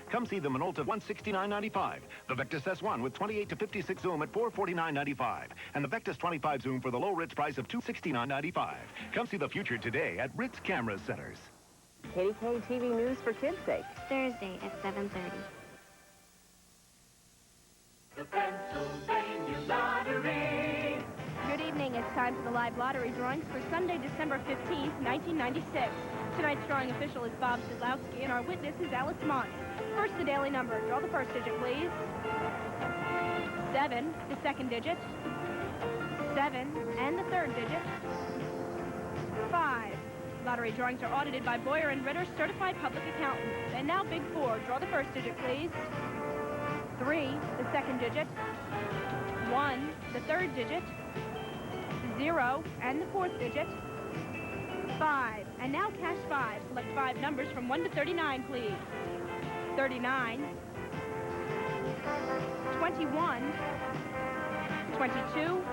Come see the Minolta 169.95. The Vectus S1 with 28 to 56 zoom at $449.95. And the Vectus 25 zoom for the low Ritz price of $269.95. Come see the future today at Ritz Camera Centers. KDK TV News for Kids' Sake. Thursday at 7:30. The Pennsylvania Lottery. Good evening. It's time for the live lottery drawings for Sunday, December 15th, 1996. Tonight's drawing official is Bob Sidlowski, and our witness is Alice Mont. First, the daily number. Draw the first digit, please. 7, the second digit. 7, and the third digit. 5. Lottery drawings are audited by Boyer & Ritter, certified public accountants. And now, Big 4. Draw the first digit, please. 3, the second digit. 1, the third digit. 0, and the fourth digit. 5. And now cash 5. Select 5 numbers from 1 to 39, please. 39. 21. 22.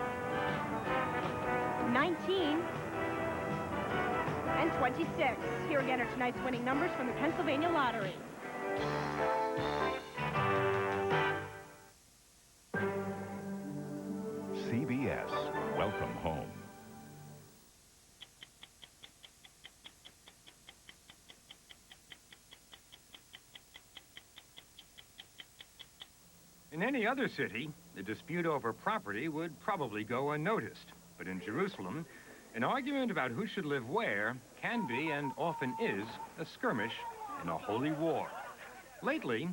19. And 26. Here again are tonight's winning numbers from the Pennsylvania Lottery. CBS, welcome home. In any other city, the dispute over property would probably go unnoticed. But in Jerusalem, an argument about who should live where can be, and often is, a skirmish in a holy war. Lately,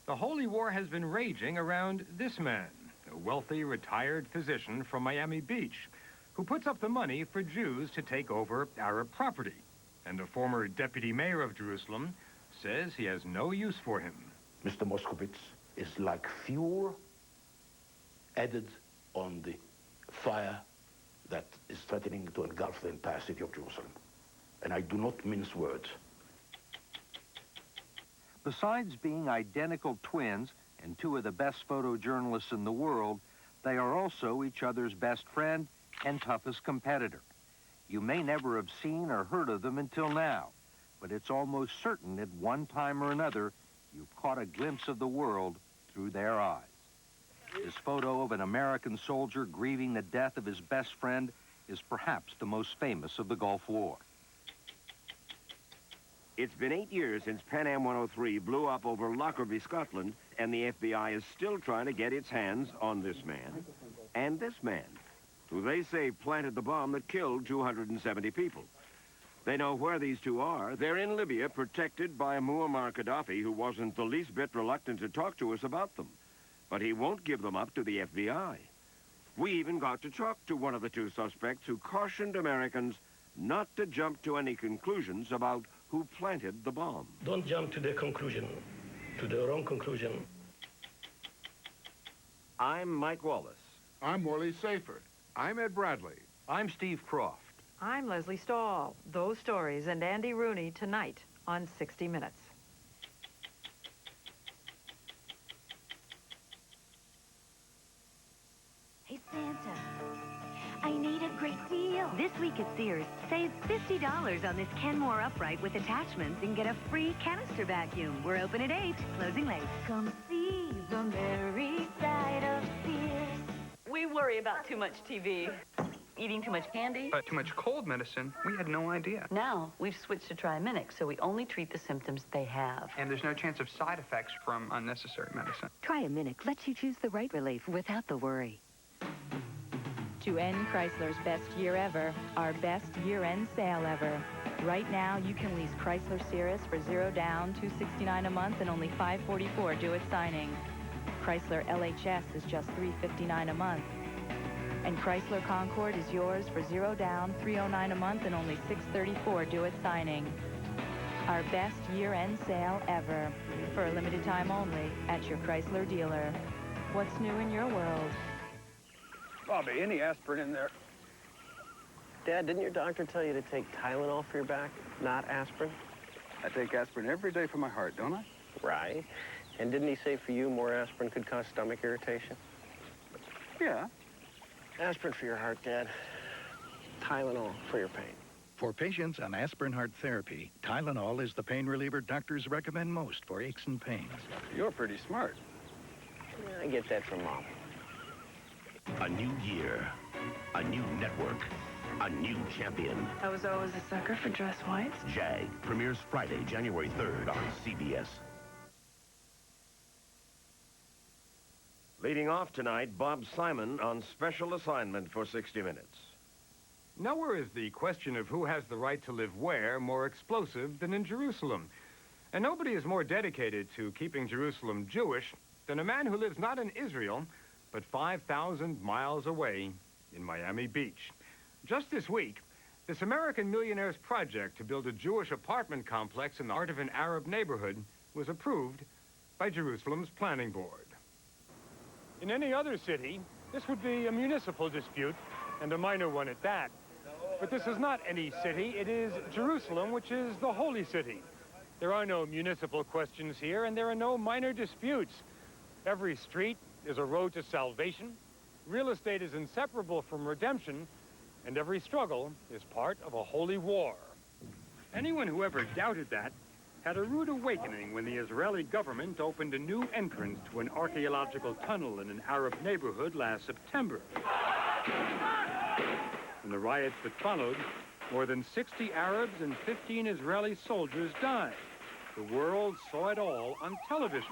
the holy war has been raging around this man, a wealthy retired physician from Miami Beach, who puts up the money for Jews to take over Arab property. And the former deputy mayor of Jerusalem says he has no use for him. Mr. Moskowitz is like fuel added on the fire that is threatening to engulf the entire city of Jerusalem. And I do not mince words. Besides being identical twins and two of the best photojournalists in the world, they are also each other's best friend and toughest competitor. You may never have seen or heard of them until now, but it's almost certain at one time or another you've caught a glimpse of the world through their eyes. This photo of an American soldier grieving the death of his best friend is perhaps the most famous of the Gulf War. It's been 8 years since Pan Am 103 blew up over Lockerbie, Scotland, and the FBI is still trying to get its hands on this man and this man, who they say planted the bomb that killed 270 people. They know where these two are. They're in Libya, protected by Muammar Gaddafi, who wasn't the least bit reluctant to talk to us about them. But he won't give them up to the FBI. We even got to talk to one of the two suspects who cautioned Americans not to jump to any conclusions about who planted the bomb. Don't jump to the conclusion, to the wrong conclusion. I'm Mike Wallace. I'm Morley Seyfert. I'm Ed Bradley. I'm Steve Croft. I'm Leslie Stahl. Those stories and Andy Rooney tonight on 60 Minutes. Hey, Santa, I need a great deal. This week at Sears, save $50 on this Kenmore upright with attachments and get a free canister vacuum. We're open at 8, closing late. Come see the merry side of Sears. We worry about too much TV. Eating too much candy. Too much cold medicine. We had no idea. Now, we've switched to Triaminic, so we only treat the symptoms they have. And there's no chance of side effects from unnecessary medicine. Triaminic lets you choose the right relief without the worry. To end Chrysler's best year ever, our best year-end sale ever. Right now, you can lease Chrysler Cirrus for $0 down, $269 a month, and only $544 due at signing. Chrysler LHS is just $359 a month. And Chrysler Concorde is yours for $0 down, $309 a month, and only $634 due at signing. Our best year-end sale ever. For a limited time only at your Chrysler dealer. What's new in your world? Bobby, any aspirin in there? Dad, didn't your doctor tell you to take Tylenol for your back, not aspirin? I take aspirin every day for my heart, don't I? Right. And didn't he say for you more aspirin could cause stomach irritation? Yeah. Aspirin for your heart, Dad. Tylenol for your pain. For patients on aspirin heart therapy, Tylenol is the pain reliever doctors recommend most for aches and pains. You're pretty smart. Yeah, I get that from Mom. A new year, a new network, a new champion. I was always a sucker for dress whites. Jag premieres Friday, January 3rd on CBS. Leading off tonight, Bob Simon on special assignment for 60 Minutes. Nowhere is the question of who has the right to live where more explosive than in Jerusalem. And nobody is more dedicated to keeping Jerusalem Jewish than a man who lives not in Israel, but 5,000 miles away in Miami Beach. Just this week, this American millionaire's project to build a Jewish apartment complex in the heart of an Arab neighborhood was approved by Jerusalem's planning board. In any other city, this would be a municipal dispute, and a minor one at that. But this is not any city. It is Jerusalem, which is the holy city. There are no municipal questions here, and there are no minor disputes. Every street is a road to salvation. Real estate is inseparable from redemption, and every struggle is part of a holy war. Anyone who ever doubted that had a rude awakening when the Israeli government opened a new entrance to an archaeological tunnel in an Arab neighborhood last September. In the riots that followed, more than 60 Arabs and 15 Israeli soldiers died. The world saw it all on television.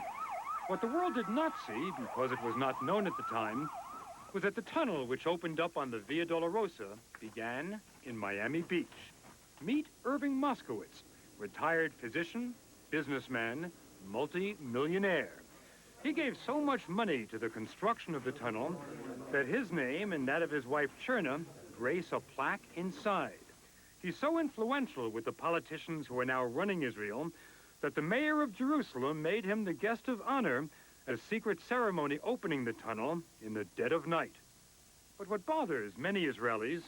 What the world did not see, because it was not known at the time, was that the tunnel which opened up on the Via Dolorosa began in Miami Beach. Meet Irving Moskowitz, retired physician, businessman, multi-millionaire. He gave so much money to the construction of the tunnel that his name and that of his wife Cherna grace a plaque inside. He's so influential with the politicians who are now running Israel that the mayor of Jerusalem made him the guest of honor at a secret ceremony opening the tunnel in the dead of night. But what bothers many Israelis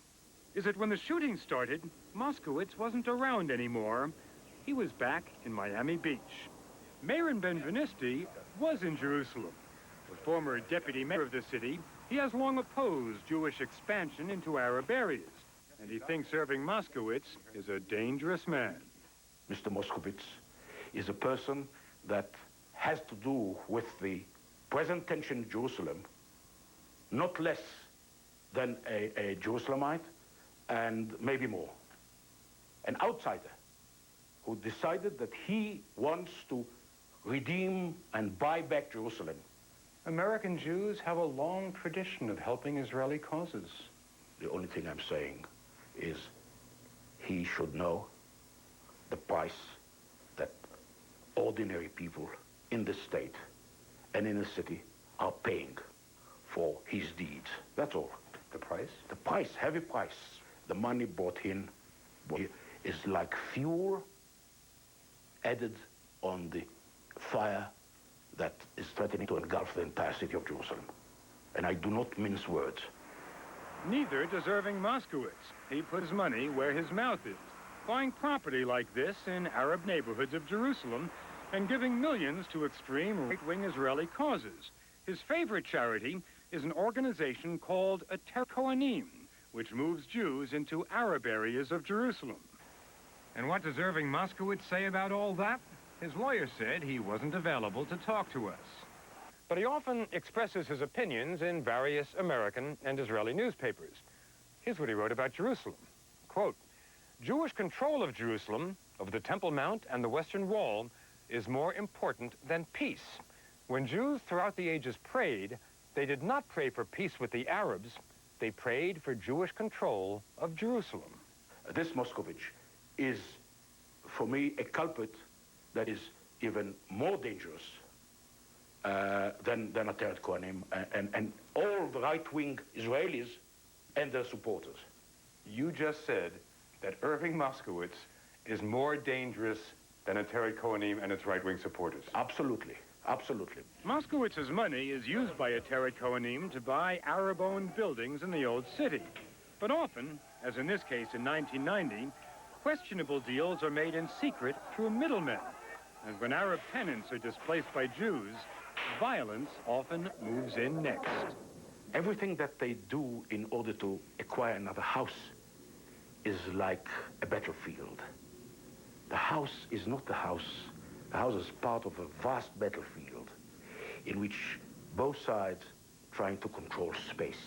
is that when the shooting started, Moskowitz wasn't around anymore. He was back in Miami Beach. Mayor Benvenisti was in Jerusalem. The former deputy mayor of the city, he has long opposed Jewish expansion into Arab areas, and he thinks Irving Moskowitz is a dangerous man. Mr. Moskowitz is a person that has to do with the present tension in Jerusalem, not less than a Jerusalemite, and maybe more. An outsider who decided that he wants to redeem and buy back Jerusalem. American Jews have a long tradition of helping Israeli causes. The only thing I'm saying is he should know the price that ordinary people in this state and in the city are paying for his deeds. That's all. The price? The price, heavy price. The money brought in is like fuel added on the fire that is threatening to engulf the entire city of Jerusalem. And I do not mince words. Neither does Irving Moskowitz. He put his money where his mouth is, buying property like this in Arab neighborhoods of Jerusalem and giving millions to extreme right-wing Israeli causes. His favorite charity is an organization called Ater Kohanim, which moves Jews into Arab areas of Jerusalem. And what does Irving Moskowitz say about all that? His lawyer said he wasn't available to talk to us. But he often expresses his opinions in various American and Israeli newspapers. Here's what he wrote about Jerusalem. Quote, Jewish control of Jerusalem, of the Temple Mount and the Western Wall, is more important than peace. When Jews throughout the ages prayed, they did not pray for peace with the Arabs. They prayed for Jewish control of Jerusalem. This Moskowitz is, for me, a culprit that is even more dangerous than Ater Kohanim and all the right-wing Israelis and their supporters. You just said that Irving Moskowitz is more dangerous than Ater Kohanim and its right-wing supporters. Absolutely. Absolutely. Moskowitz's money is used by Ater Kohanim to buy Arab-owned buildings in the old city. But often, as in this case in 1990, questionable deals are made in secret through middlemen. And when Arab tenants are displaced by Jews, violence often moves in next. Everything that they do in order to acquire another house is like a battlefield. The house is not the house. The house is part of a vast battlefield in which both sides trying to control space.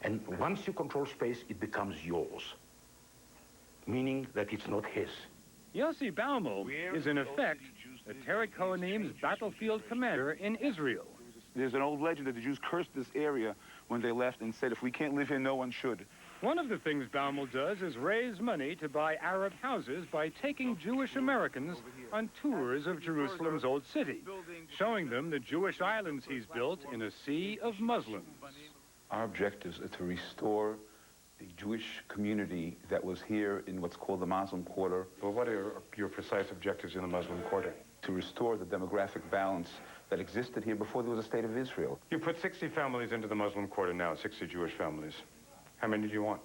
And once you control space, it becomes yours, meaning that it's not his. Yossi Baumel is, in effect, the Teret Kohanim's battlefield commander in Israel. There's an old legend that the Jews cursed this area when they left and said, if we can't live here, no one should. One of the things Baumel does is raise money to buy Arab houses by taking Jewish Americans on tours of Jerusalem's old city, showing them the Jewish islands he's built in a sea of Muslims. Our objectives are to restore the Jewish community that was here in what's called the Muslim Quarter. Well, what are your precise objectives in the Muslim Quarter? To restore the demographic balance that existed here before there was a state of Israel. You put 60 families into the Muslim Quarter now, 60 Jewish families. How many do you want?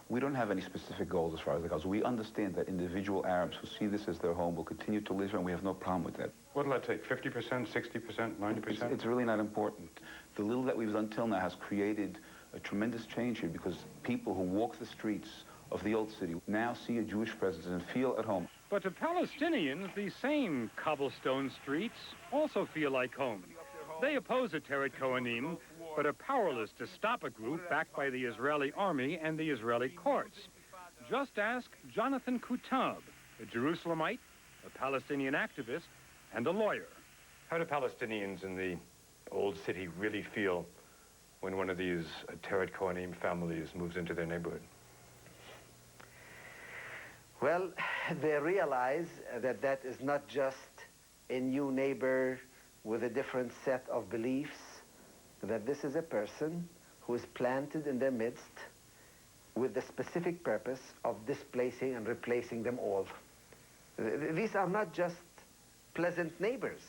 We don't have any specific goals as far as that goes. We understand that individual Arabs who see this as their home will continue to live here, and we have no problem with that. What'll that take, 50%, 60%, 90%? It's really not important. The little that we've done till now has created a tremendous change here because people who walk the streets of the old city now see a Jewish presence and feel at home. But to Palestinians, these same cobblestone streets also feel like home. They oppose a Teret Kohanim, but are powerless to stop a group backed by the Israeli army and the Israeli courts. Just ask Jonathan Kutab, a Jerusalemite, a Palestinian activist, and a lawyer. How do Palestinians in the old city really feel when one of these Teret Kohanim families moves into their neighborhood? Well, they realize that that is not just a new neighbor with a different set of beliefs, that this is a person who is planted in their midst with the specific purpose of displacing and replacing them all. These are not just pleasant neighbors.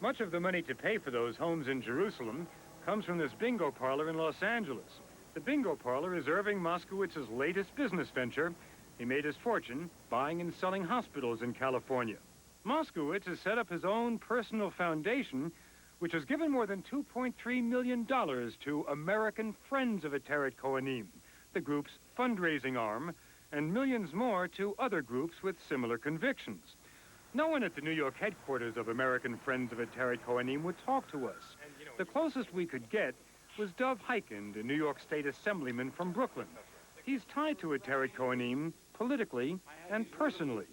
Much of the money to pay for those homes in Jerusalem comes from this bingo parlor in Los Angeles. The bingo parlor is Irving Moskowitz's latest business venture. He made his fortune buying and selling hospitals in California. Moskowitz has set up his own personal foundation, which has given more than $2.3 million to American Friends of a Teret Kohanim, the group's fundraising arm, and millions more to other groups with similar convictions. No one at the New York headquarters of American Friends of a Teret Kohanim would talk to us. The closest we could get was Dov Heikind, a New York State Assemblyman from Brooklyn. He's tied to a Teret Kohanim politically and personally.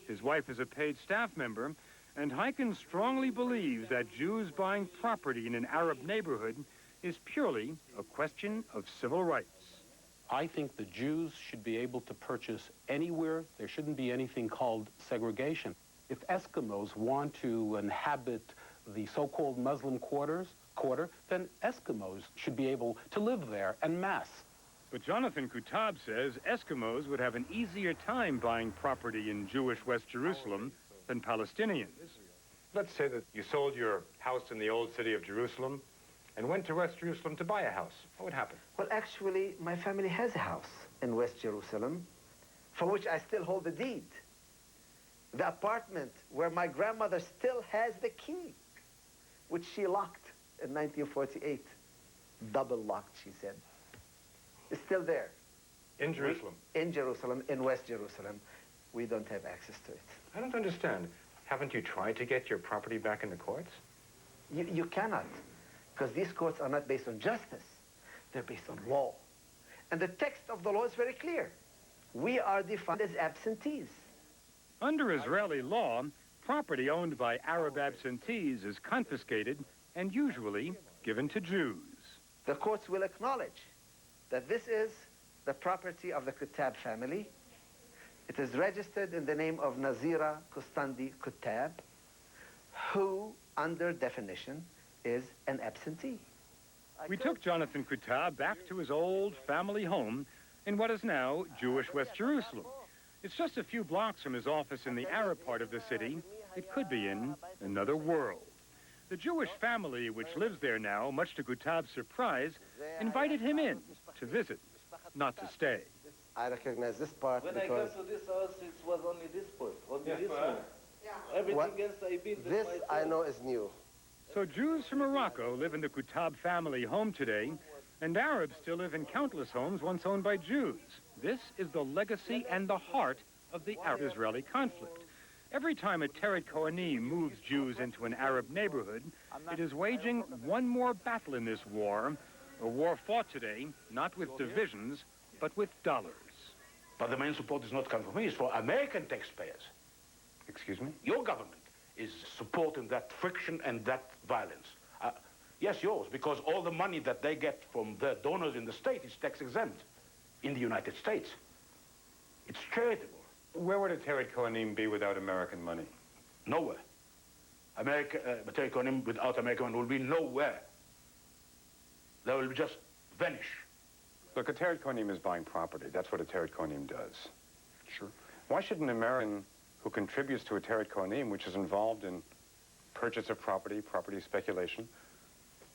His wife is a paid staff member, and Heikind strongly believes that Jews buying property in an Arab neighborhood is purely a question of civil rights. I think the Jews should be able to purchase anywhere. There shouldn't be anything called segregation. If Eskimos want to inhabit the so-called Muslim quarter, then Eskimos should be able to live there en masse. But Jonathan Kutab says Eskimos would have an easier time buying property in Jewish West Jerusalem than Palestinians. Let's say that you sold your house in the old city of Jerusalem and went to West Jerusalem to buy a house. What would happen? Well, actually, my family has a house in West Jerusalem, for which I still hold the deed. The apartment where my grandmother still has the key, which she locked in 1948. Double locked, she said. It's still there. In Jerusalem? In Jerusalem, in West Jerusalem. We don't have access to it. I don't understand. Haven't you tried to get your property back in the courts? You cannot, because these courts are not based on justice. They're based on law. And the text of the law is very clear. We are defined as absentees. Under Israeli law, property owned by Arab absentees is confiscated and usually given to Jews. The courts will acknowledge that this is the property of the Kutab family. It is registered in the name of Nazira Kustandi Kutab, who, under definition, is an absentee. We took Jonathan Kutab back to his old family home in what is now Jewish West Jerusalem. It's just a few blocks from his office in the Arab part of the city. It could be in another world. The Jewish family, which lives there now, much to Kutab's surprise, invited him in to visit, not to stay. I recognize this part when because... I got to this house, it was only this part, only this one. Everything else I built This myself. I know is new. So Jews from Morocco live in the Kutab family home today, and Arabs still live in countless homes once owned by Jews. This is the legacy and the heart of the Arab-Israeli conflict. Every time a Teret Kohanim moves Jews into an Arab neighborhood, it is waging one more battle in this war, a war fought today not with divisions, but with dollars. But the main support is not coming from me, it's for American taxpayers. Excuse me? Your government is supporting that friction and that violence. Yes, yours, because all the money that they get from their donors in the state is tax exempt in the United States. It's charitable. Where would a Teret Kohanim be without American money? Nowhere. Teret Kohanim without American money will be nowhere. They will just vanish. Look, a Teret Kohanim is buying property. That's what a Teret Kohanim does. Sure. Why should an American who contributes to a Teret Kohanim, which is involved in purchase of property, property speculation,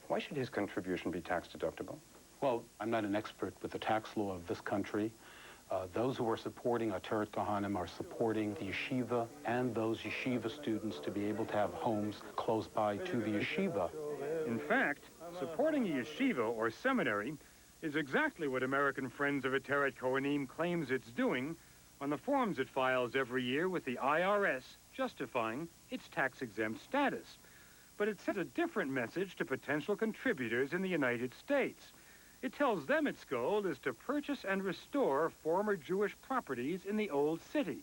why should his contribution be tax deductible? Well, I'm not an expert with the tax law of this country. Those who are supporting a Teret Kohanim are supporting the yeshiva and those yeshiva students to be able to have homes close by to the yeshiva. In fact, supporting a yeshiva or seminary is exactly what American Friends of a Teret Kohanim claims it's doing on the forms it files every year with the IRS justifying its tax-exempt status. But it sends a different message to potential contributors in the United States. It tells them its goal is to purchase and restore former Jewish properties in the Old City,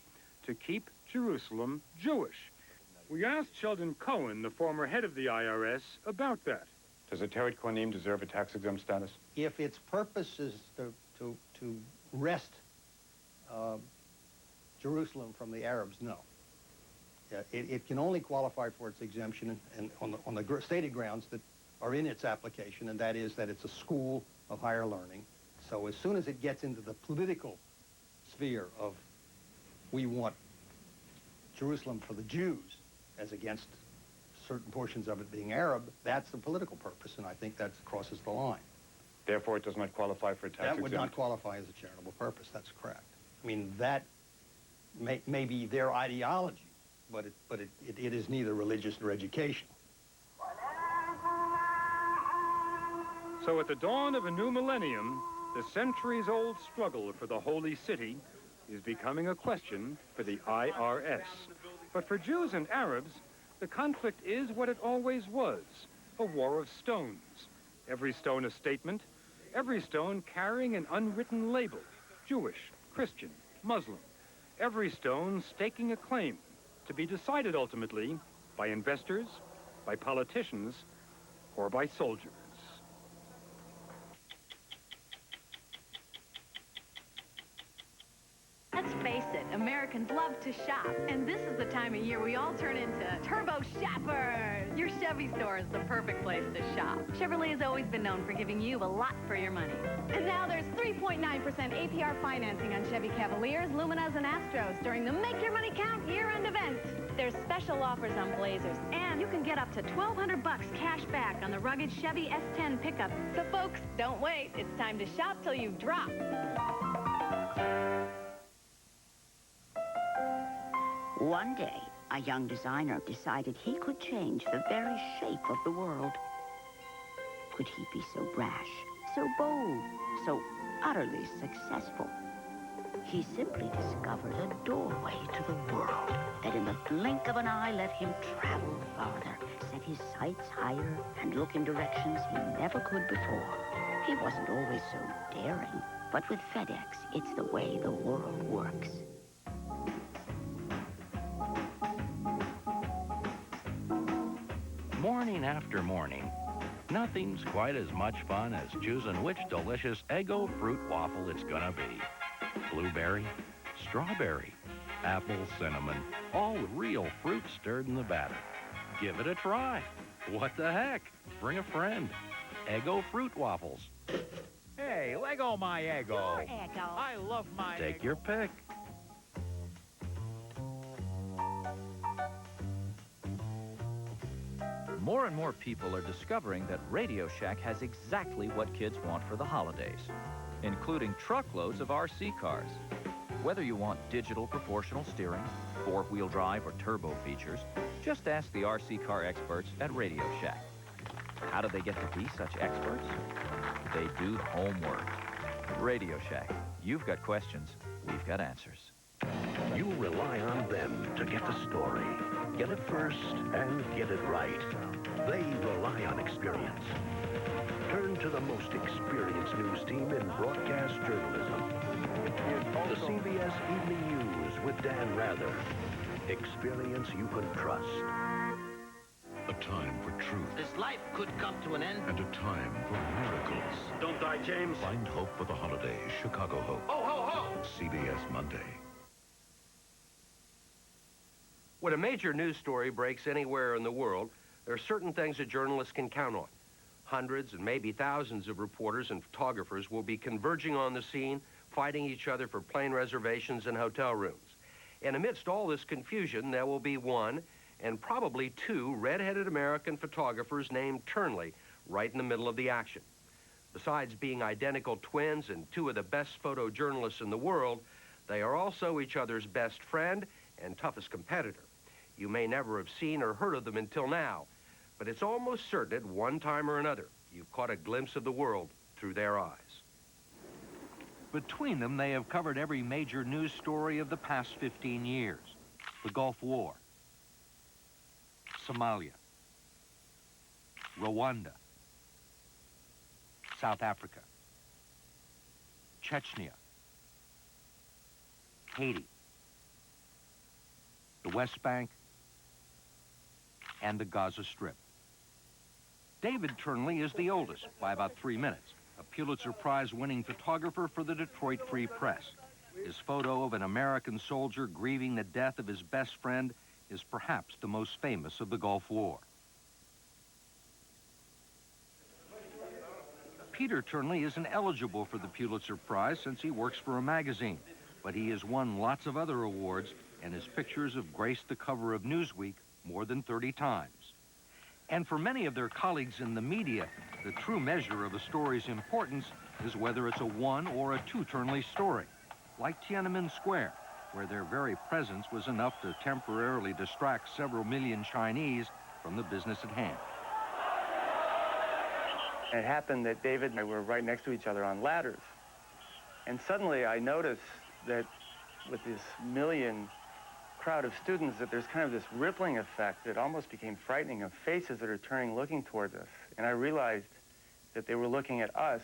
to keep Jerusalem Jewish. We asked Sheldon Cohen, the former head of the IRS, about that. Does a Teret Kohanim deserve a tax-exempt status? If its purpose is to wrest Jerusalem from the Arabs, no. It can only qualify for its exemption and on the stated grounds that are in its application, and that is that it's a school of higher learning. So as soon as it gets into the political sphere of we want Jerusalem for the Jews as against certain portions of it being Arab, that's the political purpose, and I think that crosses the line. Therefore, it does not qualify for tax exempt. That would not qualify as a charitable purpose, that's correct. I mean, that may be their ideology, but it is neither religious nor educational. So at the dawn of a new millennium, the centuries-old struggle for the holy city is becoming a question for the IRS. But for Jews and Arabs, the conflict is what it always was, a war of stones. Every stone a statement, every stone carrying an unwritten label, Jewish, Christian, Muslim. Every stone staking a claim to be decided ultimately by investors, by politicians, or by soldiers. Let's face it, Americans love to shop. And this is the time of year we all turn into turbo shoppers. Your Chevy store is the perfect place to shop. Chevrolet has always been known for giving you a lot for your money. And now there's 3.9% APR financing on Chevy Cavaliers, Luminas, and Astros during the Make Your Money Count year-end event. There's special offers on Blazers, and you can get up to $1,200 cash back on the rugged Chevy S10 pickup. So folks, don't wait. It's time to shop till you drop. One day, a young designer decided he could change the very shape of the world. Could he be so brash, so bold, so utterly successful? He simply discovered a doorway to the world that in the blink of an eye let him travel farther, set his sights higher, and look in directions he never could before. He wasn't always so daring, but with FedEx, it's the way the world works. Morning after morning, nothing's quite as much fun as choosing which delicious Eggo fruit waffle it's gonna be. Blueberry, strawberry, apple, cinnamon, all real fruit stirred in the batter. Give it a try. What the heck? Bring a friend. Eggo fruit waffles. Hey, Lego my Eggo. Your Eggo. I love my Take Eggo. your pick. More and more people are discovering that Radio Shack has exactly what kids want for the holidays, including truckloads of RC cars. Whether you want digital proportional steering, four-wheel drive, or turbo features, just ask the RC car experts at Radio Shack. How do they get to be such experts? They do homework. Radio Shack, you've got questions, we've got answers. You rely on them to get the story. Get it first and get it right. They rely on experience. Turn to the most experienced news team in broadcast journalism. The CBS Evening News with Dan Rather. Experience you can trust. A time for truth. This life could come to an end. And a time for miracles. Don't die, James. Find hope for the holidays. Chicago Hope. Ho, ho, ho! CBS Monday. When a major news story breaks anywhere in the world, there are certain things a journalist can count on. Hundreds and maybe thousands of reporters and photographers will be converging on the scene, fighting each other for plane reservations and hotel rooms. And amidst all this confusion, there will be one and probably two red-headed American photographers named Turnley right in the middle of the action. Besides being identical twins and two of the best photojournalists in the world, they are also each other's best friend and toughest competitor. You may never have seen or heard of them until now, but it's almost certain at one time or another you've caught a glimpse of the world through their eyes. Between them, they have covered every major news story of the past 15 years. The Gulf War, Somalia, Rwanda, South Africa, Chechnya, Haiti, the West Bank, and the Gaza Strip. David Turnley is the oldest by about 3 minutes, a Pulitzer Prize-winning photographer for the Detroit Free Press. His photo of an American soldier grieving the death of his best friend is perhaps the most famous of the Gulf War. Peter Turnley isn't eligible for the Pulitzer Prize since he works for a magazine, but he has won lots of other awards, and his pictures have graced the cover of Newsweek more than 30 times. And for many of their colleagues in the media, the true measure of a story's importance is whether it's a one or a two Turnley story, like Tiananmen Square, where their very presence was enough to temporarily distract several million Chinese from the business at hand. It happened that David and I were right next to each other on ladders. And suddenly I noticed that with this million crowd of students that there's kind of this rippling effect that almost became frightening of faces that are turning looking towards us. And I realized that they were looking at us.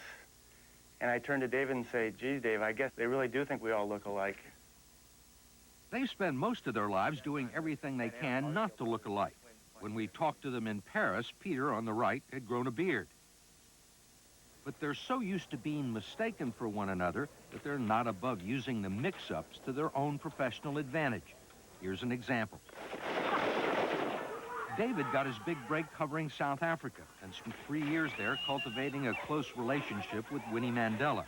And I turned to David and say, geez, Dave, I guess they really do think we all look alike. They spend most of their lives doing everything they can not to look alike. When we talked to them in Paris, Peter, on the right, had grown a beard. But they're so used to being mistaken for one another that they're not above using the mix-ups to their own professional advantage. Here's an example. David got his big break covering South Africa and spent 3 years there cultivating a close relationship with Winnie Mandela.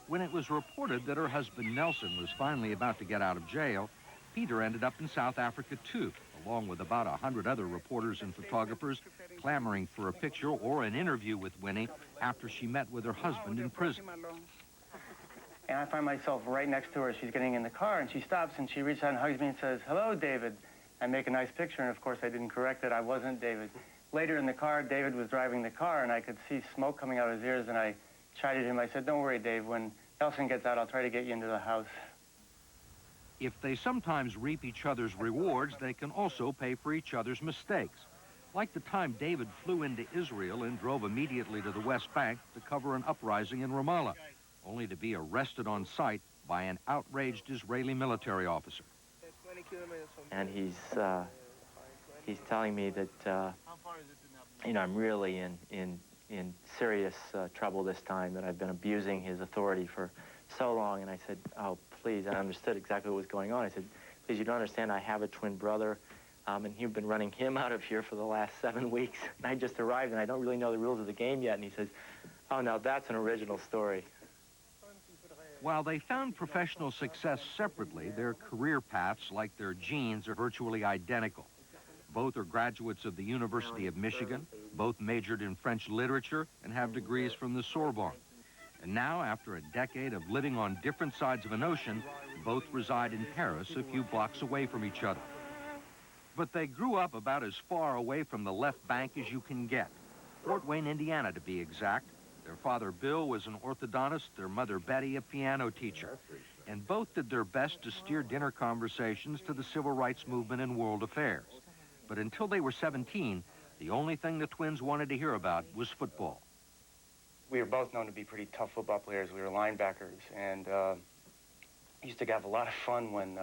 When it was reported that her husband Nelson was finally about to get out of jail, Peter ended up in South Africa too, along with about 100 other reporters and photographers clamoring for a picture or an interview with Winnie after she met with her husband in prison. And I find myself right next to her. She's getting in the car, and she stops, and she reaches out and hugs me and says, hello, David. I make a nice picture, and of course I didn't correct it. I wasn't David. Later in the car, David was driving the car, and I could see smoke coming out of his ears, and I chided him. I said, don't worry, Dave. When Nelson gets out, I'll try to get you into the house. If they sometimes reap each other's rewards, they can also pay for each other's mistakes. Like the time David flew into Israel and drove immediately to the West Bank to cover an uprising in Ramallah, only to be arrested on sight by an outraged Israeli military officer. And he's telling me that, I'm really in serious trouble this time, that I've been abusing his authority for so long. And I said, oh, please, I understood exactly what was going on. I said, please, you don't understand, I have a twin brother, and you've been running him out of here for the last 7 weeks. And I just arrived, and I don't really know the rules of the game yet. And he says, oh, now that's an original story. While they found professional success separately, their career paths, like their genes, are virtually identical. Both are graduates of the University of Michigan, both majored in French literature, and have degrees from the Sorbonne. And now, after a decade of living on different sides of an ocean, both reside in Paris a few blocks away from each other. But they grew up about as far away from the left bank as you can get. Fort Wayne, Indiana, to be exact, Their father, Bill, was an orthodontist, their mother, Betty, a piano teacher. And both did their best to steer dinner conversations to the civil rights movement and world affairs. But until they were 17, the only thing the twins wanted to hear about was football. We were both known to be pretty tough football players. We were linebackers, and used to have a lot of fun when,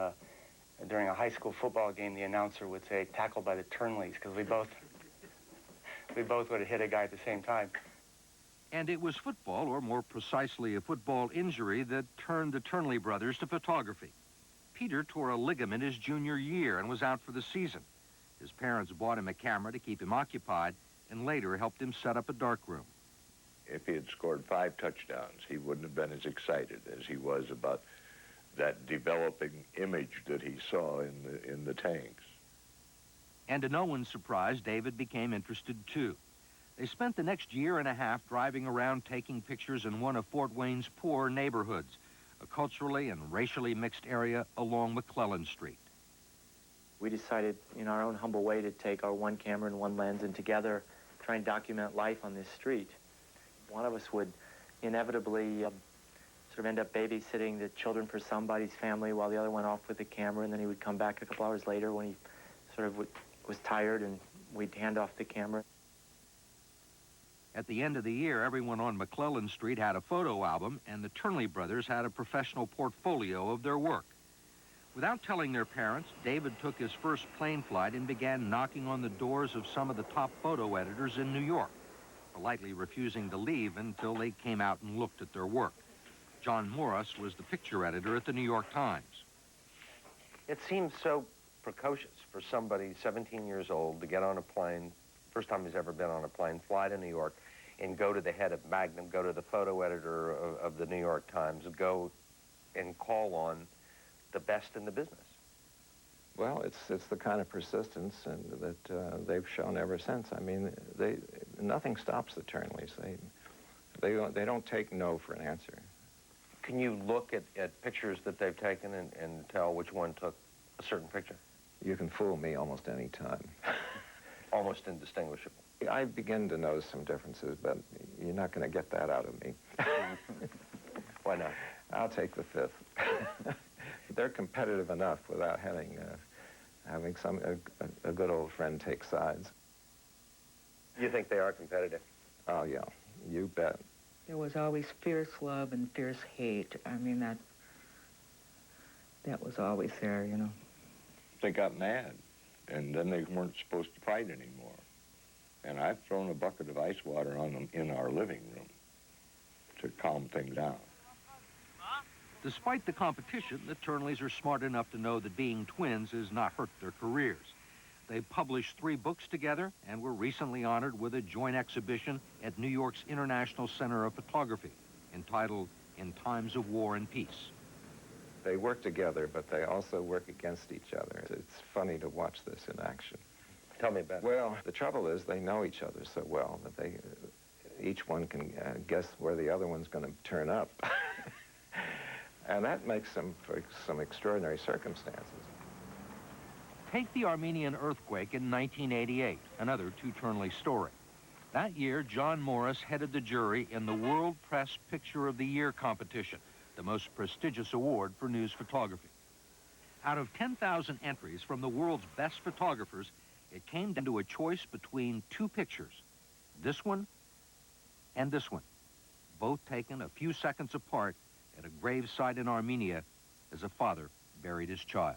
during a high school football game, the announcer would say, "Tackled by the Turnleys," because we both would have hit a guy at the same time. And it was football, or more precisely a football injury, that turned the Turnley brothers to photography. Peter tore a ligament his junior year and was out for the season. His parents bought him a camera to keep him occupied and later helped him set up a darkroom. If he had scored 5 touchdowns, he wouldn't have been as excited as he was about that developing image that he saw in the tanks. And to no one's surprise, David became interested too. They spent the next year and a half driving around taking pictures in one of Fort Wayne's poor neighborhoods, a culturally and racially mixed area along McClellan Street. We decided, in our own humble way, to take our one camera and one lens and together try and document life on this street. One of us would inevitably sort of end up babysitting the children for somebody's family while the other went off with the camera, and then he would come back a couple hours later when he sort of was tired, and we'd hand off the camera. At the end of the year, everyone on McClellan Street had a photo album, and the Turnley brothers had a professional portfolio of their work. Without telling their parents, David took his first plane flight and began knocking on the doors of some of the top photo editors in New York, politely refusing to leave until they came out and looked at their work. John Morris was the picture editor at the New York Times. It seems so precocious for somebody 17 years old to get on a plane, first time he's ever been on a plane, fly to New York, and go to the head of Magnum, go to the photo editor of the New York Times, go and call on the best in the business. Well, it's the kind of persistence that they've shown ever since. I mean, nothing stops the Turnleys. They don't take no for an answer. Can you look at pictures that they've taken and tell which one took a certain picture? You can fool me almost any time. Almost indistinguishable. I begin to notice some differences, but you're not going to get that out of me. Why not? I'll take the fifth. They're competitive enough without having a good old friend take sides. You think they are competitive? Oh, yeah. You bet. There was always fierce love and fierce hate. I mean, that was always there, you know. They got mad, and then they weren't supposed to fight anymore. And I've thrown a bucket of ice water on them in our living room to calm things down. Despite the competition, the Turnleys are smart enough to know that being twins has not hurt their careers. They published 3 books together and were recently honored with a joint exhibition at New York's International Center of Photography, entitled In Times of War and Peace. They work together, but they also work against each other. It's funny to watch this in action. Tell me about it. Well, the trouble is they know each other so well that each one can guess where the other one's going to turn up. And that makes them for some extraordinary circumstances. Take the Armenian earthquake in 1988, another two Turnley story. That year, John Morris headed the jury in the World Press Picture of the Year competition, the most prestigious award for news photography. Out of 10,000 entries from the world's best photographers, it came down to a choice between 2 pictures, this one and this one, both taken a few seconds apart at a gravesite in Armenia as a father buried his child.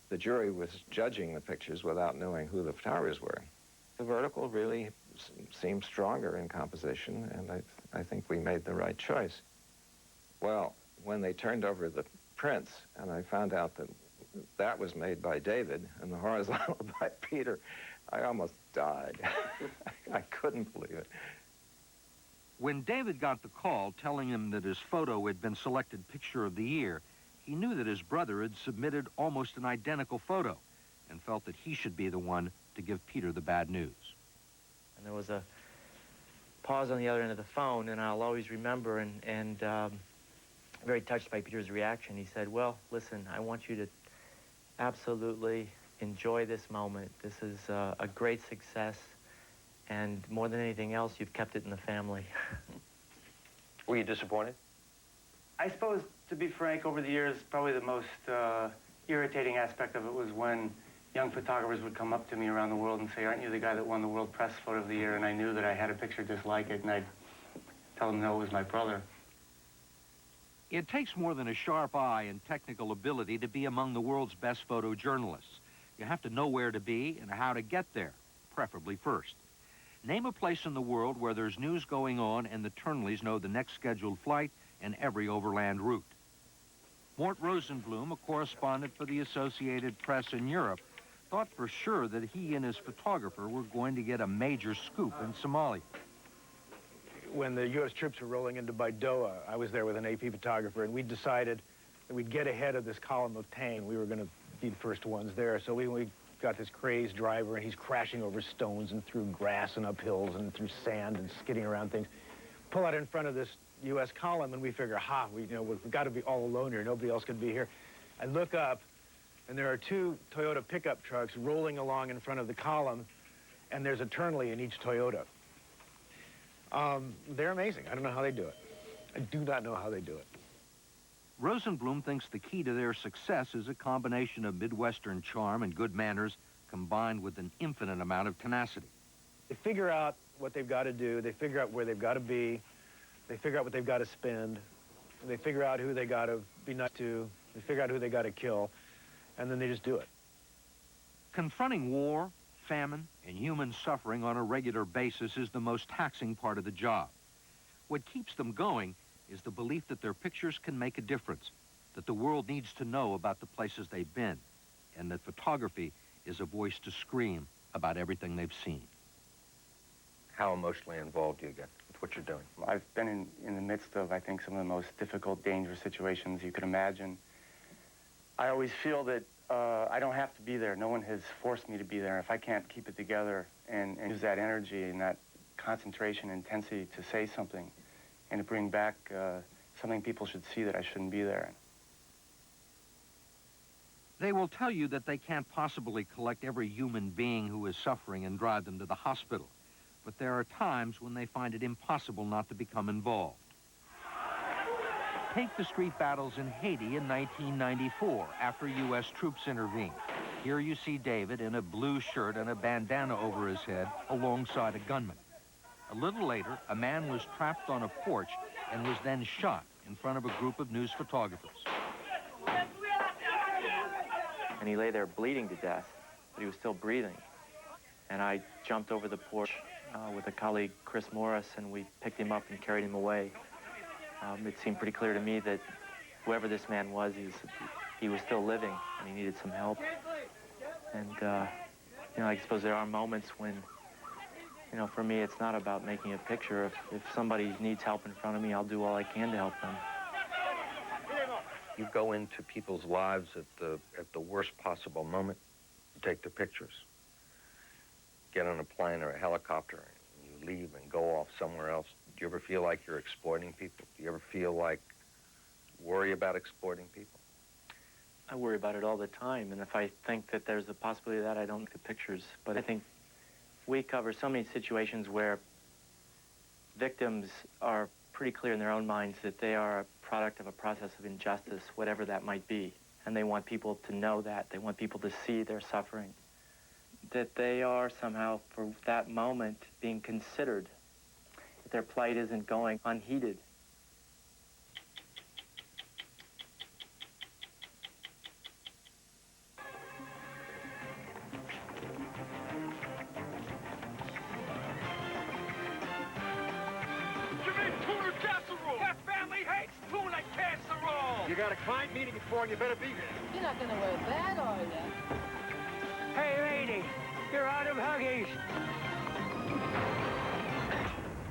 The jury was judging the pictures without knowing who the photographers were. The vertical really seemed stronger in composition, and I think we made the right choice. Well, when they turned over the prints, and I found out that that was made by David and the horizontal by Peter, I almost died. I couldn't believe it. When David got the call telling him that his photo had been selected Picture of the Year, he knew that his brother had submitted almost an identical photo and felt that he should be the one to give Peter the bad news. And there was a pause on the other end of the phone, and I'll always remember, and very touched by Peter's reaction. He said, well, listen, I want you to absolutely enjoy this moment. This is a great success, And more than anything else, you've kept it in the family. Were you disappointed? I suppose, to be frank, over the years, probably the most irritating aspect of it was when young photographers would come up to me around the world and say, "Aren't you the guy that won the World Press Photo of the Year?" And I knew that I had a picture just like it, and I'd tell them no, it was my brother. It takes more than a sharp eye and technical ability to be among the world's best photojournalists. You have to know where to be and how to get there, preferably first. Name a place in the world where there's news going on and the Turnleys know the next scheduled flight and every overland route. Mort Rosenblum, a correspondent for the Associated Press in Europe, thought for sure that he and his photographer were going to get a major scoop in Somalia. When the U.S. troops were rolling into Baidoa, I was there with an AP photographer, and we decided that we'd get ahead of this column of Tang. We were going to be the first ones there. So we got this crazed driver, and he's crashing over stones and through grass and up hills and through sand and skidding around things. Pull out in front of this U.S. column, and we figure, we've got to be all alone here. Nobody else could be here. I look up, and there are two Toyota pickup trucks rolling along in front of the column, and there's a Turnley in each Toyota. They're amazing. I don't know how they do it. I do not know how they do it. Rosenblum thinks the key to their success is a combination of Midwestern charm and good manners combined with an infinite amount of tenacity. They figure out what they've got to do. They figure out where they've got to be. They figure out what they've got to spend. They figure out who they got to be nice to. They figure out who they got to kill. And then they just do it. Confronting war, famine, and human suffering on a regular basis is the most taxing part of the job. What keeps them going is the belief that their pictures can make a difference, that the world needs to know about the places they've been, and that photography is a voice to scream about everything they've seen. How emotionally involved do you get with what you're doing? I've been in the midst of, I think, some of the most difficult, dangerous situations you could imagine. I always feel that I don't have to be there. No one has forced me to be there. If I can't keep it together and use that energy and that concentration, intensity to say something and to bring back something people should see that I shouldn't be there. They will tell you that they can't possibly collect every human being who is suffering and drive them to the hospital. But there are times when they find it impossible not to become involved. Take the street battles in Haiti in 1994, after U.S. troops intervened. Here you see David in a blue shirt and a bandana over his head alongside a gunman. A little later, a man was trapped on a porch and was then shot in front of a group of news photographers. And he lay there bleeding to death, but he was still breathing. And I jumped over the porch with a colleague, Chris Morris, and we picked him up and carried him away. It seemed pretty clear to me that whoever this man was, he was still living, and he needed some help. And, I suppose there are moments when, for me, it's not about making a picture. If somebody needs help in front of me, I'll do all I can to help them. You go into people's lives at the worst possible moment, you take the pictures. Get on a plane or a helicopter, and you leave and go off somewhere else. Do you ever feel like you're exploiting people? Do you ever feel like, worry about exploiting people? I worry about it all the time, and if I think that there's a possibility of that, I don't take the pictures. But I think we cover so many situations where victims are pretty clear in their own minds that they are a product of a process of injustice, whatever that might be. And they want people to know that. They want people to see their suffering. That they are somehow, for that moment, being considered. That their plight isn't going unheeded. You got a client meeting at 4 and you better be there. You're not gonna wear that, are you? Hey, lady, you're out of Huggies.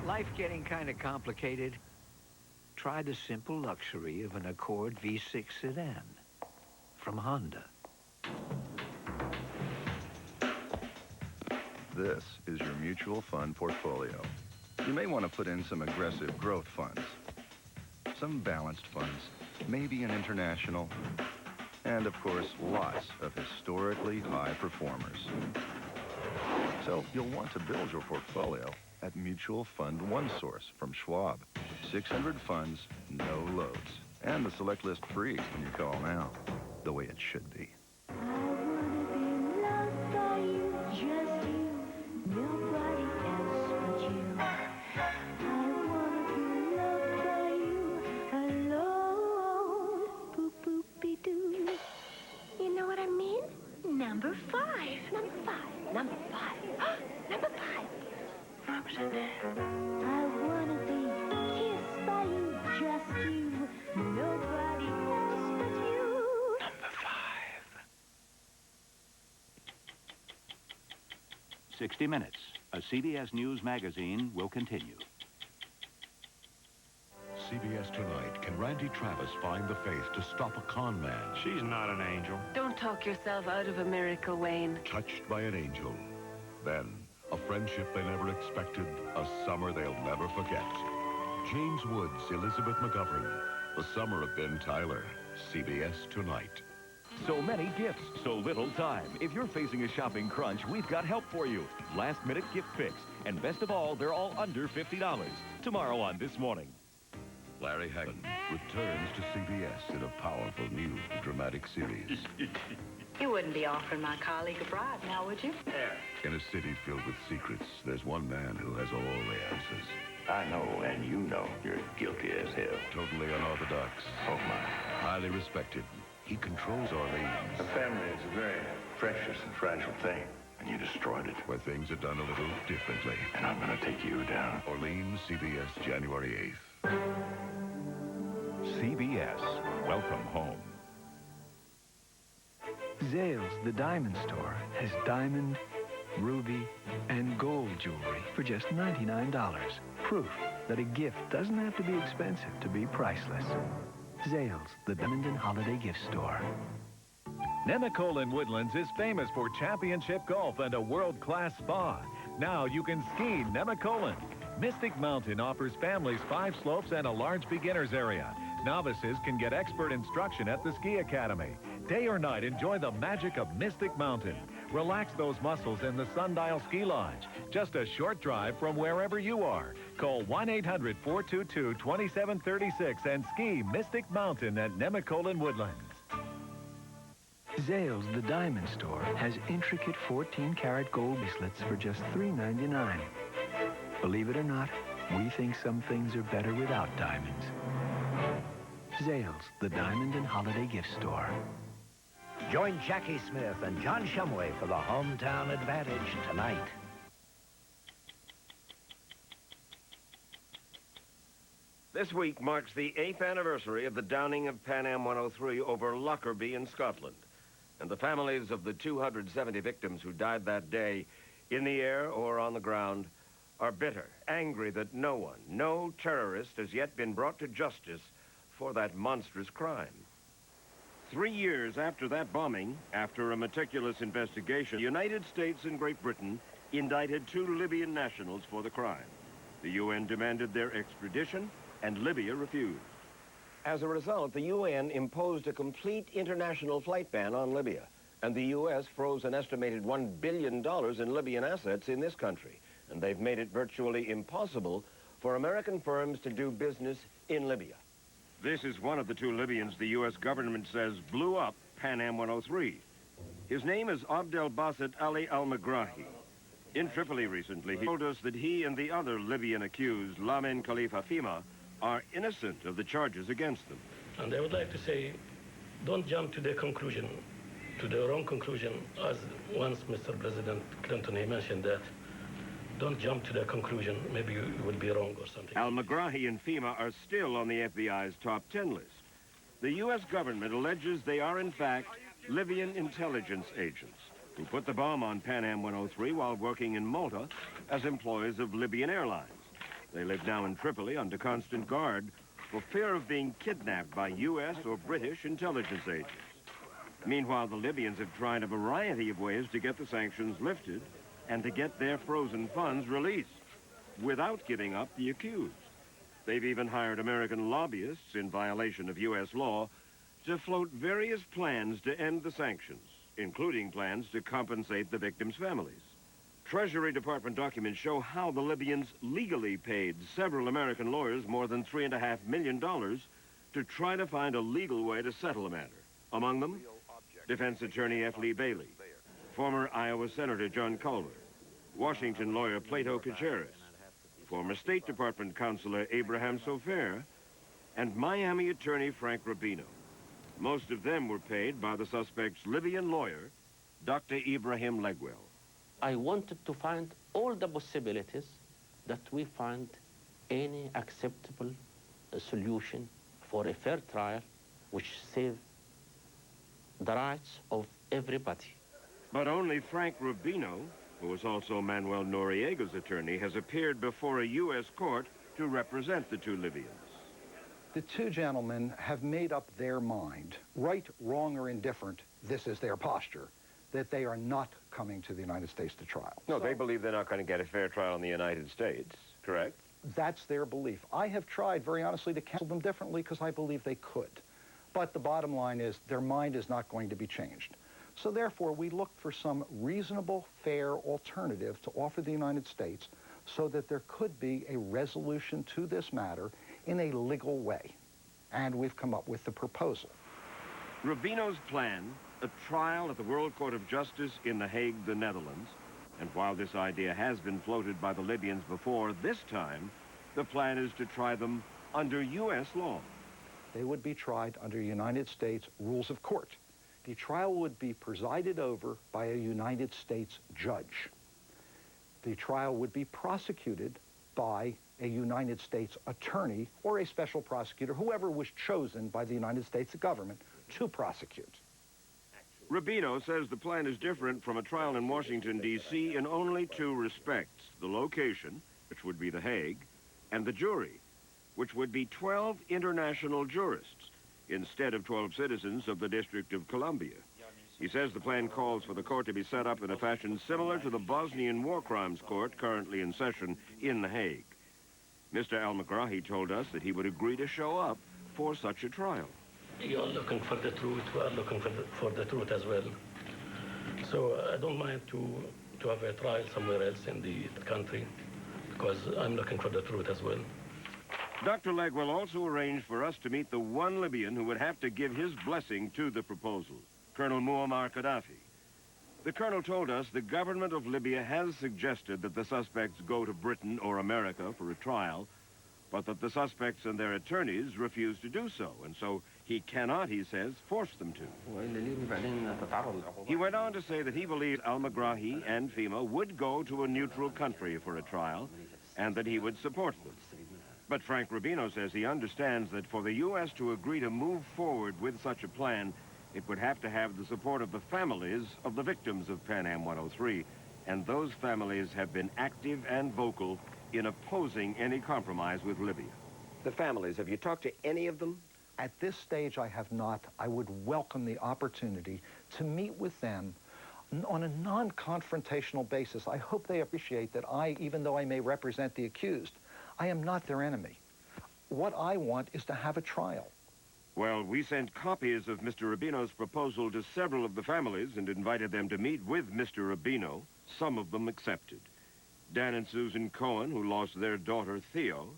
Life getting kind of complicated? Try the simple luxury of an Accord V6 sedan from Honda. This is your mutual fund portfolio. You may want to put in some aggressive growth funds, some balanced funds, maybe an international, and of course, lots of historically high performers. So you'll want to build your portfolio at Mutual Fund OneSource from Schwab. 600 funds, no loads. And the select list free when you call now, the way it should be. You know what I mean? Number 5. Number 5. Number 5. Number 5. I wanna be kissed by you, just you. Nobody else but you. Number 5. 60 Minutes, a CBS News magazine, will continue. CBS Tonight. Can Randy Travis find the faith to stop a con man? She's not an angel. Don't talk yourself out of a miracle, Wayne. Touched by an angel. Then, a friendship they never expected, a summer they'll never forget. James Woods, Elizabeth McGovern. The Summer of Ben Tyler. CBS Tonight. So many gifts, so little time. If you're facing a shopping crunch, we've got help for you. Last-minute gift picks. And best of all, they're all under $50. Tomorrow on This Morning. Larry Hagen returns to CBS in a powerful new dramatic series. You wouldn't be offering my colleague a bribe now, would you? In a city filled with secrets, there's one man who has all the answers. I know, and you know, you're guilty as hell. Totally unorthodox. Oh, my. Highly respected. He controls Orleans. A family is a very precious and fragile thing, and you destroyed it. Where things are done a little differently. And I'm going to take you down. Orleans, CBS, January 8th. CBS. Welcome home. Zales, the diamond store, has diamond, ruby, and gold jewelry for just $99. Proof that a gift doesn't have to be expensive to be priceless. Zales, the diamond and holiday gift store. Nemacolin Woodlands is famous for championship golf and a world-class spa. Now you can ski Nemacolin. Mystic Mountain offers families 5 slopes and a large beginner's area. Novices can get expert instruction at the Ski Academy. Day or night, enjoy the magic of Mystic Mountain. Relax those muscles in the Sundial Ski Lodge. Just a short drive from wherever you are. Call 1-800-422-2736 and ski Mystic Mountain at Nemacolin Woodlands. Zales, the diamond store, has intricate 14-karat gold bracelets for just $3.99. Believe it or not, we think some things are better without diamonds. Zales, the diamond and holiday gift store. Join Jackie Smith and John Shumway for the Hometown Advantage tonight. This week marks the 8th anniversary of the downing of Pan Am 103 over Lockerbie in Scotland. And the families of the 270 victims who died that day, in the air or on the ground, are bitter, angry that no one, no terrorist has yet been brought to justice for that monstrous crime. 3 years after that bombing, after a meticulous investigation, the United States and Great Britain indicted 2 Libyan nationals for the crime. The UN demanded their extradition, and Libya refused. As a result, the UN imposed a complete international flight ban on Libya, and the U.S. froze an estimated $1 billion in Libyan assets in this country, and they've made it virtually impossible for American firms to do business in Libya. This is one of the 2 Libyans the U.S. government says blew up Pan Am 103. His name is Abdel Basit Ali Al-Megrahi. In Tripoli recently, he told us that he and the other Libyan accused, Lamin Khalifa Fima, are innocent of the charges against them. And I would like to say, don't jump to the conclusion, to the wrong conclusion, as once Mr. President Clinton, he mentioned that. Don't jump to the conclusion, maybe you would be wrong or something. Al-Megrahi and Fima are still on the FBI's top 10 list. The U.S. government alleges they are, in fact, Libyan intelligence agents who put the bomb on Pan Am 103 while working in Malta as employees of Libyan Airlines. They live now in Tripoli under constant guard for fear of being kidnapped by U.S. or British intelligence agents. Meanwhile, the Libyans have tried a variety of ways to get the sanctions lifted and to get their frozen funds released without giving up the accused. They've even hired American lobbyists in violation of U.S. law to float various plans to end the sanctions, including plans to compensate the victims' families. Treasury Department documents show how the Libyans legally paid several American lawyers more than $3.5 million to try to find a legal way to settle the matter. Among them, defense attorney F. Lee Bailey, former Iowa Senator John Culver, Washington lawyer Plato Caceres, former State Department counselor Abraham Sofer, and Miami attorney Frank Rubino. Most of them were paid by the suspect's Libyan lawyer, Dr. Ibrahim Legwell. I wanted to find all the possibilities that we find any acceptable solution for a fair trial which save the rights of everybody. But only Frank Rubino, who was also Manuel Noriega's attorney, has appeared before a U.S. court to represent the two Libyans. The two gentlemen have made up their mind, right, wrong, or indifferent, this is their posture, that they are not coming to the United States to trial. No, they believe they're not going to get a fair trial in the United States, correct? That's their belief. I have tried, very honestly, to counsel them differently because I believe they could. But the bottom line is their mind is not going to be changed. So therefore, we looked for some reasonable, fair alternative to offer the United States so that there could be a resolution to this matter in a legal way. And we've come up with the proposal. Rubino's plan, a trial at the World Court of Justice in The Hague, the Netherlands. And while this idea has been floated by the Libyans before, this time, the plan is to try them under U.S. law. They would be tried under United States rules of court. The trial would be presided over by a United States judge. The trial would be prosecuted by a United States attorney or a special prosecutor, whoever was chosen by the United States government to prosecute. Rubino says the plan is different from a trial in Washington, D.C. in only two respects: the location, which would be The Hague, and the jury, which would be 12 international jurists instead of 12 citizens of the District of Columbia. He says the plan calls for the court to be set up in a fashion similar to the Bosnian War Crimes Court currently in session in The Hague. Mr. Al-Megrahi told us that he would agree to show up for such a trial. You're looking for the truth, we are looking for the truth as well. So I don't mind to have a trial somewhere else in the country, because I'm looking for the truth as well. Dr. Legwell also arranged for us to meet the one Libyan who would have to give his blessing to the proposal, Colonel Muammar Gaddafi. The colonel told us the government of Libya has suggested that the suspects go to Britain or America for a trial, but that the suspects and their attorneys refuse to do so, and so he cannot, he says, force them to. He went on to say that he believes Al-Megrahi and FEMA would go to a neutral country for a trial, and that he would support them. But Frank Rubino says he understands that for the U.S. to agree to move forward with such a plan, it would have to have the support of the families of the victims of Pan Am 103, and those families have been active and vocal in opposing any compromise with Libya. The families, have you talked to any of them? At this stage, I have not. I would welcome the opportunity to meet with them on a non-confrontational basis. I hope they appreciate that I, even though I may represent the accused, I am not their enemy. What I want is to have a trial. Well, we sent copies of Mr. Rubino's proposal to several of the families and invited them to meet with Mr. Rubino. Some of them accepted. Dan and Susan Cohen, who lost their daughter, Theo.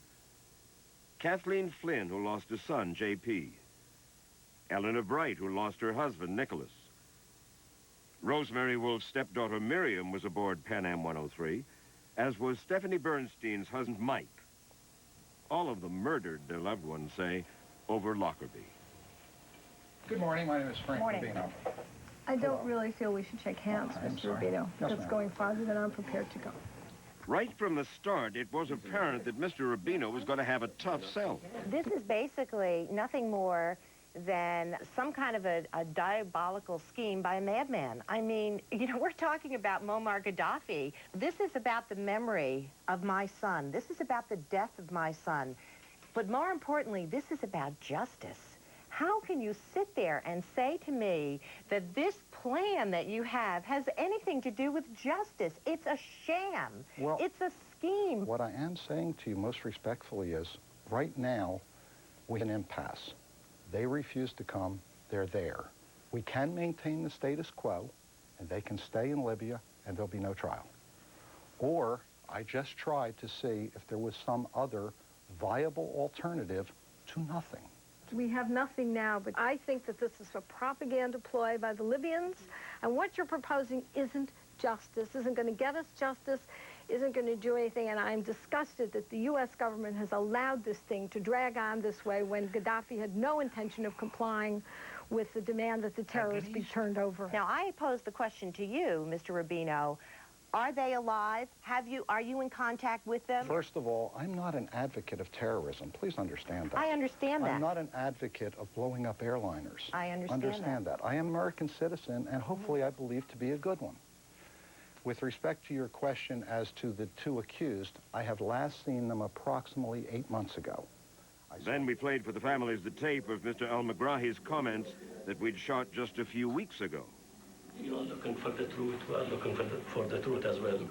Kathleen Flynn, who lost a son, J.P. Eleanor Bright, who lost her husband, Nicholas. Rosemary Wolf's stepdaughter, Miriam, was aboard Pan Am 103, as was Stephanie Bernstein's husband, Mike. All of them murdered, their loved ones say, over Lockerbie. Good morning. My name is Frank Rubino. I don't really feel we should shake hands, Mr. Rubino. That's going farther than I'm prepared to go. Right from the start, it was apparent that Mr. Rubino was going to have a tough sell. This is basically nothing more than some kind of a diabolical scheme by a madman. I mean, you know, we're talking about Muammar Gaddafi. This is about the memory of my son. This is about the death of my son. But more importantly, this is about justice. How can you sit there and say to me that this plan that you have has anything to do with justice? It's a sham. Well, it's a scheme. What I am saying to you most respectfully is, right now, we have an impasse. They refuse to come. They're there. We can maintain the status quo, and they can stay in Libya, and there'll be no trial. Or I just tried to see if there was some other viable alternative to nothing. We have nothing now, but I think that this is a propaganda ploy by the Libyans, and what you're proposing isn't justice, isn't going to get us justice, isn't going to do anything, and I'm disgusted that the U.S. government has allowed this thing to drag on this way when Gaddafi had no intention of complying with the demand that the terrorists be turned over. Now, I pose the question to you, Mr. Rubino. Are they alive? Are you in contact with them? First of all, I'm not an advocate of terrorism. Please understand that. I understand that. I'm not an advocate of blowing up airliners. I understand that. I am an American citizen, and hopefully I believe to be a good one. With respect to your question as to the two accused, I have last seen them approximately 8 months ago. Then we played for the families the tape of Mr. Al-Megrahi's comments that we'd shot just a few weeks ago. You're looking for the truth. We're looking for the truth as well.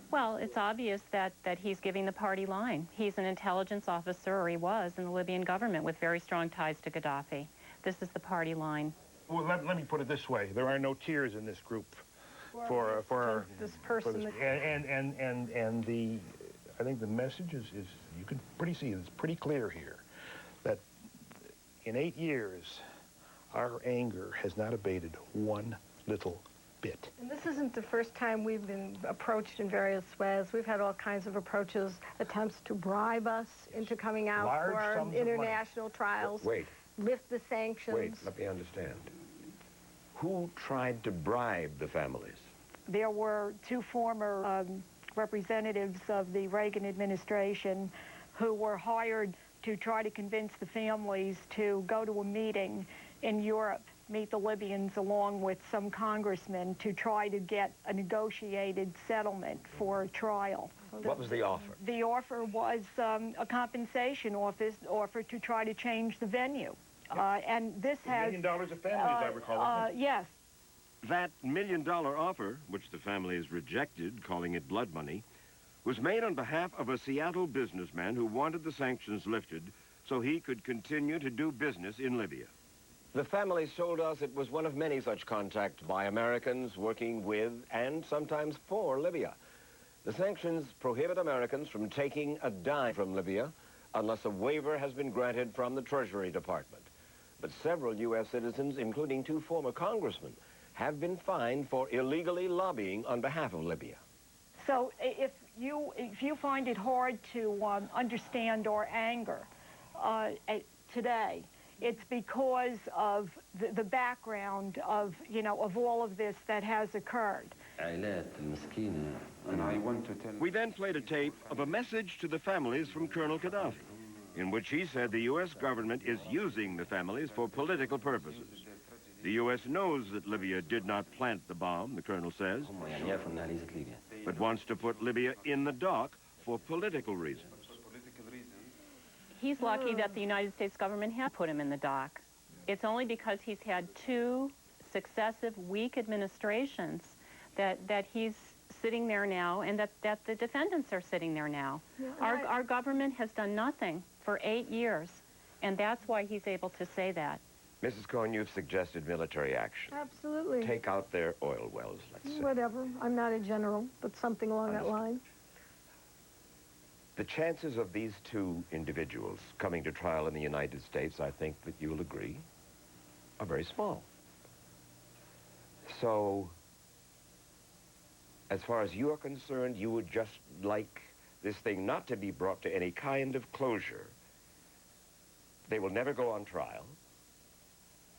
Well, it's obvious that he's giving the party line. He's an intelligence officer, or he was, in the Libyan government with very strong ties to Gaddafi. This is the party line. Well, let me put it this way. There are no tears in this group for this person. And the, I think the message is you can see it's pretty clear here that in 8 years, our anger has not abated one little bit. And this isn't the first time we've been approached in various ways. We've had all kinds of approaches, attempts to bribe us into coming out for international trials. Wait. Lift the sanctions. Wait, let me understand. Who tried to bribe the families? There were two former representatives of the Reagan administration who were hired to try to convince the families to go to a meeting in Europe, meet the Libyans along with some congressmen to try to get a negotiated settlement for a trial. What was the offer? The offer was a compensation offer to try to change the venue. And this has... $1 million a family, as I recall. Yes. That $1 million offer, which the families rejected, calling it blood money, was made on behalf of a Seattle businessman who wanted the sanctions lifted so he could continue to do business in Libya. The families told us it was one of many such contacts by Americans working with and sometimes for Libya. The sanctions prohibit Americans from taking a dime from Libya unless a waiver has been granted from the Treasury Department. But several U.S. citizens, including 2 former congressmen, have been fined for illegally lobbying on behalf of Libya. So if you find it hard to understand our anger today, it's because of the background of, of all of this that has occurred. We then played a tape of a message to the families from Colonel Gaddafi, in which he said the U.S. government is using the families for political purposes. The U.S. knows that Libya did not plant the bomb, the colonel says, but wants to put Libya in the dock for political reasons. He's lucky that the United States government has put him in the dock. It's only because he's had 2 successive weak administrations that he's sitting there now, and that the defendants are sitting there now. Yeah, our government has done nothing for 8 years, and that's why he's able to say that. Mrs. Cohen, you've suggested military action. Absolutely. Take out their oil wells, let's say. Whatever. I'm not a general, but something along that line. The chances of these 2 individuals coming to trial in the United States, I think that you'll agree, are very small. So, as far as you are concerned, you would just like this thing not to be brought to any kind of closure. They will never go on trial.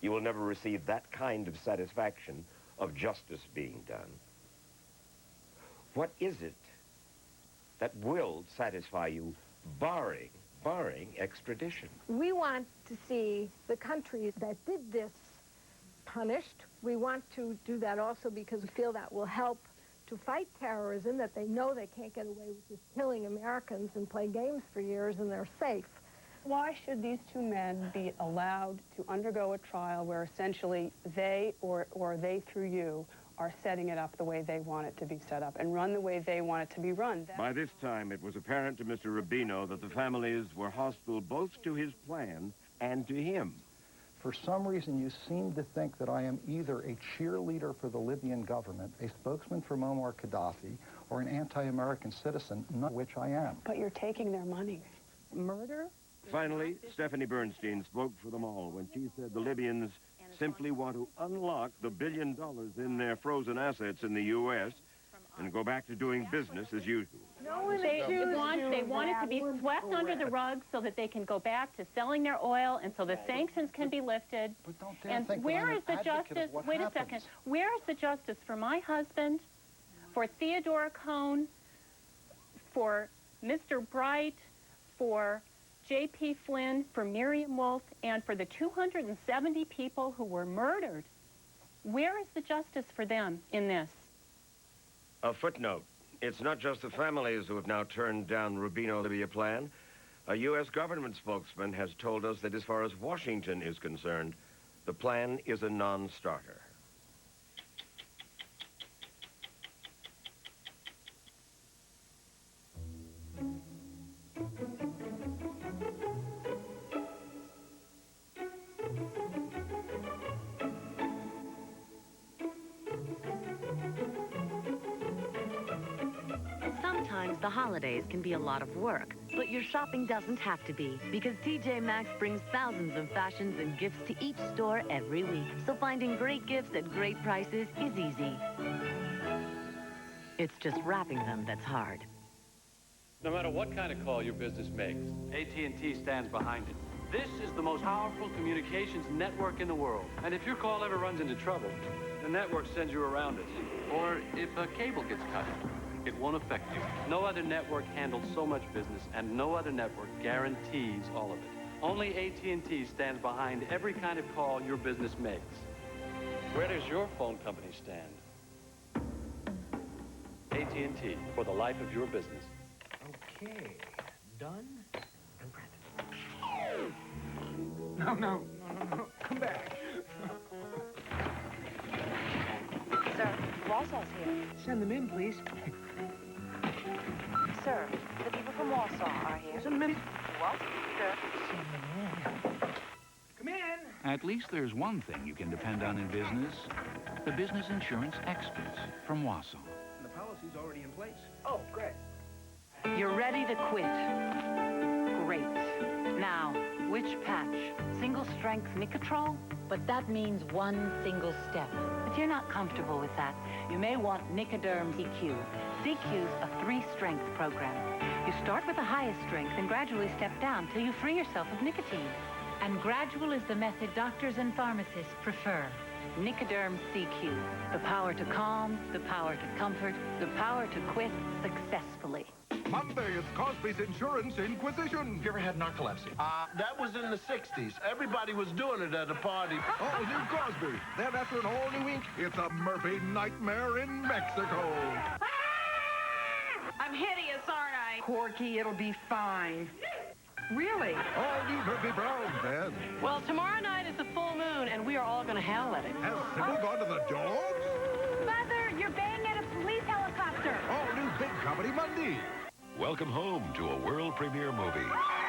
You will never receive that kind of satisfaction of justice being done. What is it that will satisfy you, barring extradition? We want to see the countries that did this punished. We want to do that also because we feel that will help to fight terrorism, that they know they can't get away with just killing Americans and play games for years and they're safe. Why should these 2 men be allowed to undergo a trial where essentially they, or they through you, are setting it up the way they want it to be set up and run the way they want it to be run? By this time, it was apparent to Mr. Rubino that the families were hostile both to his plan and to him. For some reason, you seem to think that I am either a cheerleader for the Libyan government, a spokesman for Muammar Gaddafi, or an anti-American citizen, none of which I am. But you're taking their money. Murder? Finally, Stephanie Bernstein spoke for them all when she said the Libyans simply want to unlock the $1 billion in their frozen assets in the U.S. and go back to doing business as usual. They want it to be swept under the rug so that they can go back to selling their oil and so the sanctions can be lifted. And where is the justice? Wait a second. Where is the justice for my husband, for Theodora Cohn, for Mr. Bright, for J.P. Flynn, for Miriam Wolf, and for the 270 people who were murdered? Where is the justice for them in this? A footnote. It's not just the families who have now turned down Rubino-Libya plan. A U.S. government spokesman has told us that as far as Washington is concerned, the plan is a non-starter. Sometimes the holidays can be a lot of work, but your shopping doesn't have to be, because TJ Maxx brings thousands of fashions and gifts to each store every week. So finding great gifts at great prices is easy. It's just wrapping them that's hard. No matter what kind of call your business makes, AT&T stands behind it. This is the most powerful communications network in the world. And if your call ever runs into trouble, the network sends you around it. Or if a cable gets cut, it won't affect you. No other network handles so much business, and no other network guarantees all of it. Only AT&T stands behind every kind of call your business makes. Where does your phone company stand? AT&T, for the life of your business. Okay, done and printed. No. Come back. Sir, Wausau's here. Send them in, please. Sir, the people from Wausau are here. Send them in. What? Sir. Come in. At least there's one thing you can depend on in business. The business insurance experts from Wausau. The policy's already in place. Oh, great. You're ready to quit. Great. Now, which patch? Single strength Nicotrol? But that means one single step. If you're not comfortable with that, you may want Nicoderm CQ. CQ's a 3-strength program. You start with the highest strength and gradually step down till you free yourself of nicotine. And gradual is the method doctors and pharmacists prefer. Nicoderm CQ. The power to calm, the power to comfort, the power to quit successfully. Monday, it's Cosby's Insurance Inquisition. You ever had narcolepsy? That was in the 60s. Everybody was doing it at a party. Oh, new Cosby. Then after an all-new ink, it's a Murphy nightmare in Mexico. I'm hideous, aren't I? Corky, it'll be fine. Really? All new Murphy Brown, then. Well, tomorrow night is the full moon, and we are all going to howl at it. Has Sybil gone to the dogs? Mother, you're banging at a police helicopter. All new Big Comedy Monday. Welcome home to a world premiere movie.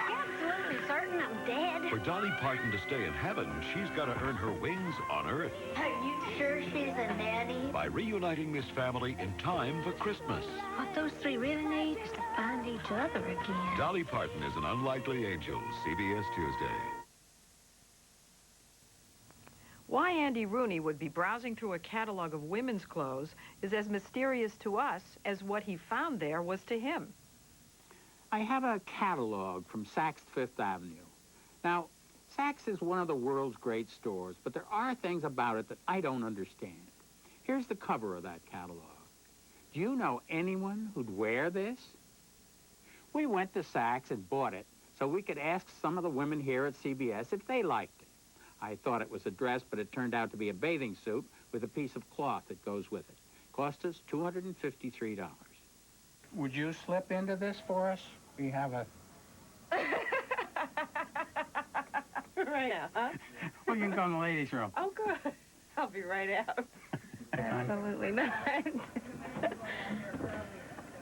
Absolutely certain I'm dead. For Dolly Parton to stay in heaven, she's got to earn her wings on Earth. Are you sure she's a daddy? By reuniting this family in time for Christmas. What those three really need is to find each other again. Dolly Parton is an unlikely angel. CBS Tuesday. Why Andy Rooney would be browsing through a catalog of women's clothes is as mysterious to us as what he found there was to him. I have a catalog from Saks Fifth Avenue. Now, Saks is one of the world's great stores, but there are things about it that I don't understand. Here's the cover of that catalog. Do you know anyone who'd wear this? We went to Saks and bought it so we could ask some of the women here at CBS if they liked it. I thought it was a dress, but it turned out to be a bathing suit with a piece of cloth that goes with it. Cost us $253. Would you slip into this for us? We have a... Right now, huh? We can go in the ladies' room. Oh, good. I'll be right out. Absolutely not.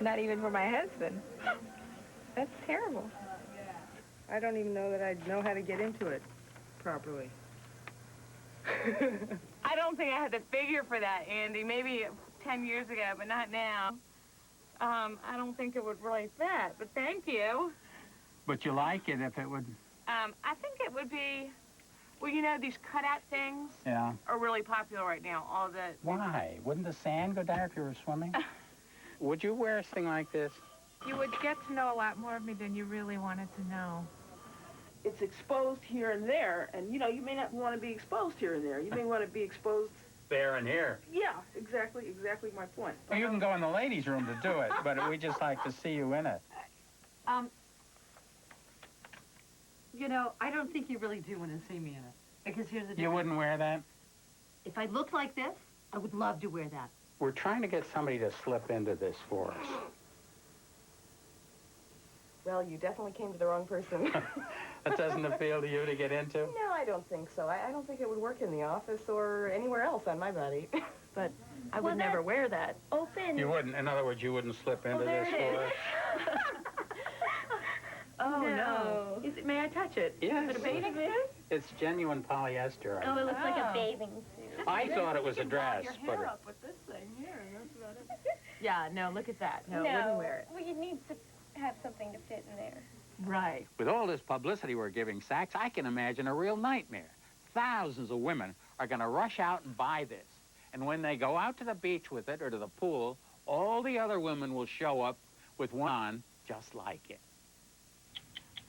Not even for my husband. That's terrible. I don't even know that I'd know how to get into it properly. I don't think I had the figure for that, Andy. Maybe 10 years ago, but not now. I don't think it would really fit, but thank you. But you like it if it would... I think it would be, well, you know, these cutout things Yeah. are really popular right now. All the... Why? Wouldn't the sand go down if you were swimming? Would you wear a thing like this? You would get to know a lot more of me than you really wanted to know. It's exposed here and there, and, you know, you may not want to be exposed here and there. You may want to be exposed... There and here. Yeah, exactly my point. Well, you can go in the ladies' room to do it, but we just like to see you in it. You know, I don't think you really do want to see me in it. Because here's the deal. You wouldn't wear that? If I looked like this, I would love to wear that. We're trying to get somebody to slip into this for us. Well, you definitely came to the wrong person. That doesn't appeal to you to get into? No, I don't think so. I don't think it would work in the office or anywhere else on my body. But I would never wear that. Open. You wouldn't? In other words, you wouldn't slip into this for us? Oh, no. Is it, may I touch it? Yes. Is it a bathing suit? It's genuine polyester. Oh, it looks like a bathing suit. I thought it was a dress, Your but... hair up with this thing here, and that's about it. Yeah, no, look at that. No, I wouldn't wear it. Well, you need to have something to fit in there. Right. With all this publicity we're giving Saks, I can imagine a real nightmare. Thousands of women are going to rush out and buy this. And when they go out to the beach with it or to the pool, all the other women will show up with one on just like it.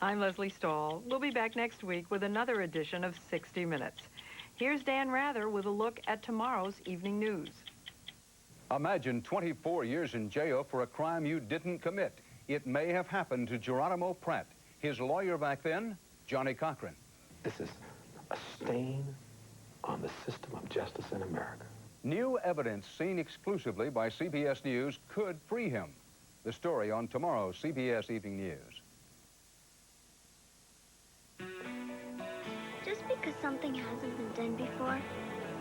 I'm Leslie Stahl. We'll be back next week with another edition of 60 Minutes. Here's Dan Rather with a look at tomorrow's evening news. Imagine 24 years in jail for a crime you didn't commit. It may have happened to Geronimo Pratt. His lawyer back then, Johnny Cochran. This is a stain on the system of justice in America. New evidence seen exclusively by CBS News could free him. The story on tomorrow's CBS Evening News. Just because something hasn't been done before,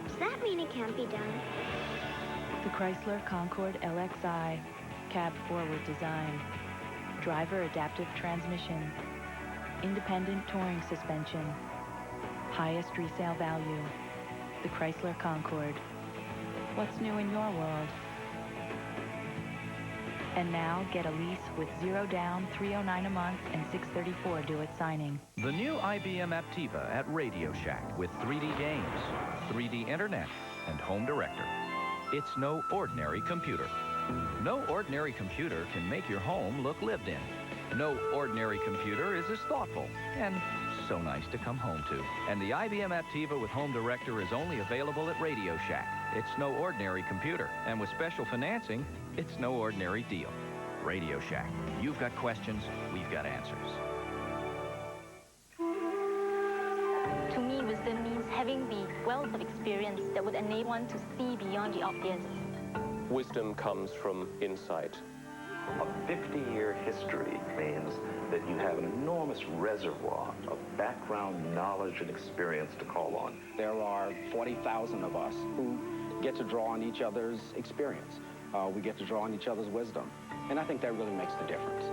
does that mean it can't be done? The Chrysler Concorde LXI, cab forward design, driver adaptive transmission, independent touring suspension, highest resale value, the Chrysler Concorde. What's new in your world? And now get a lease with 0 down, $309 a month, and $634 due at signing. The new IBM Aptiva at Radio Shack with 3D games, 3D internet, and home director. It's no ordinary computer. No ordinary computer can make your home look lived in. No ordinary computer is as thoughtful and so nice to come home to. And the IBM Aptiva with Home Director is only available at Radio Shack. It's no ordinary computer. And with special financing, it's no ordinary deal. Radio Shack. You've got questions, we've got answers. To me, wisdom means having the wealth of experience that would enable one to see beyond the obvious. Wisdom comes from insight. A 50-year history means that you have an enormous reservoir of background knowledge and experience to call on. There are 40,000 of us who get to draw on each other's experience. We get to draw on each other's wisdom. And I think that really makes the difference.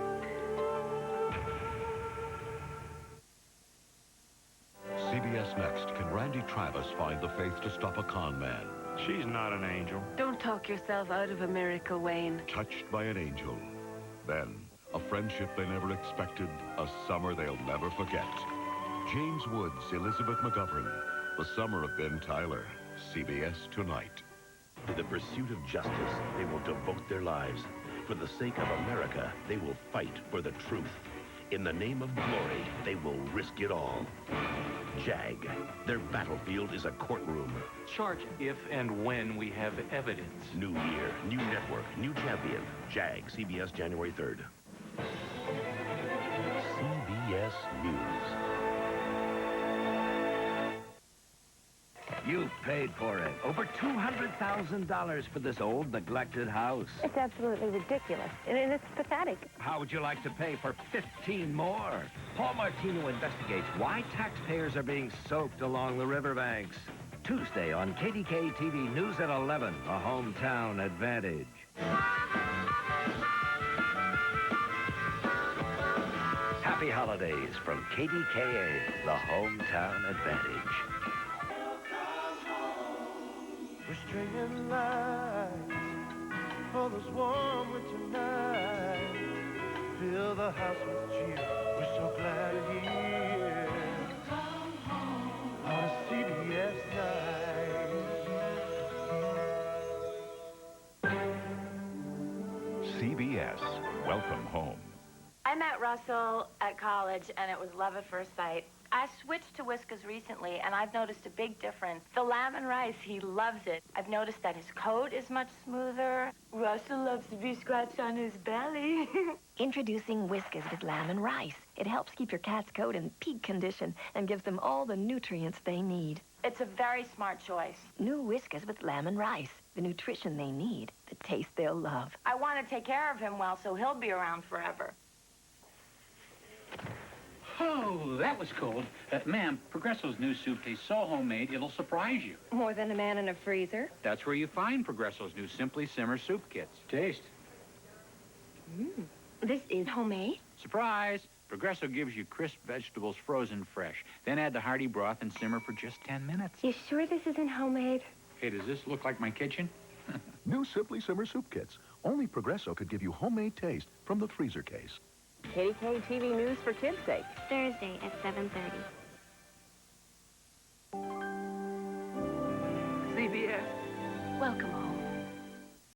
CBS Next. Can Randy Travis find the faith to stop a con man? She's not an angel. Don't talk yourself out of a miracle, Wayne. Touched by an angel. Then, a friendship they never expected, a summer they'll never forget. James Woods, Elizabeth McGovern. The Summer of Ben Tyler. CBS Tonight. To the pursuit of justice, they will devote their lives. For the sake of America, they will fight for the truth. In the name of glory, they will risk it all. JAG. Their battlefield is a courtroom. Charge if and when we have evidence. New year, new network, new champion. JAG, CBS, January 3rd. CBS News. You paid for it. Over $200,000 for this old, neglected house. It's absolutely ridiculous, and it's pathetic. How would you like to pay for 15 more? Paul Martino investigates why taxpayers are being soaked along the riverbanks. Tuesday on KDK TV News at 11, a hometown advantage. Happy holidays from KDKA, the hometown advantage. We're stringing lights for this warm winter night. Fill the house with cheer, we're so glad you're here. Come home on a CBS night. CBS, welcome home. I met Russell at college, and it was love at first sight. I switched to Whiskas recently, and I've noticed a big difference. The lamb and rice, he loves it. I've noticed that his coat is much smoother. Russell loves to be scratched on his belly. Introducing Whiskas with lamb and rice. It helps keep your cat's coat in peak condition and gives them all the nutrients they need. It's a very smart choice. New Whiskas with lamb and rice. The nutrition they need, the taste they'll love. I want to take care of him well, so he'll be around forever. Oh, that was cold. Ma'am, Progresso's new soup tastes so homemade, it'll surprise you. More than a man in a freezer? That's where you find Progresso's new Simply Simmer soup kits. Taste. This is homemade? Surprise! Progresso gives you crisp vegetables frozen fresh. Then add the hearty broth and simmer for just 10 minutes. You sure this isn't homemade? Hey, does this look like my kitchen? New Simply Simmer soup kits. Only Progresso could give you homemade taste from the freezer case. KDK TV News for Kids' Sake. Thursday at 7:30. CBS. Welcome home.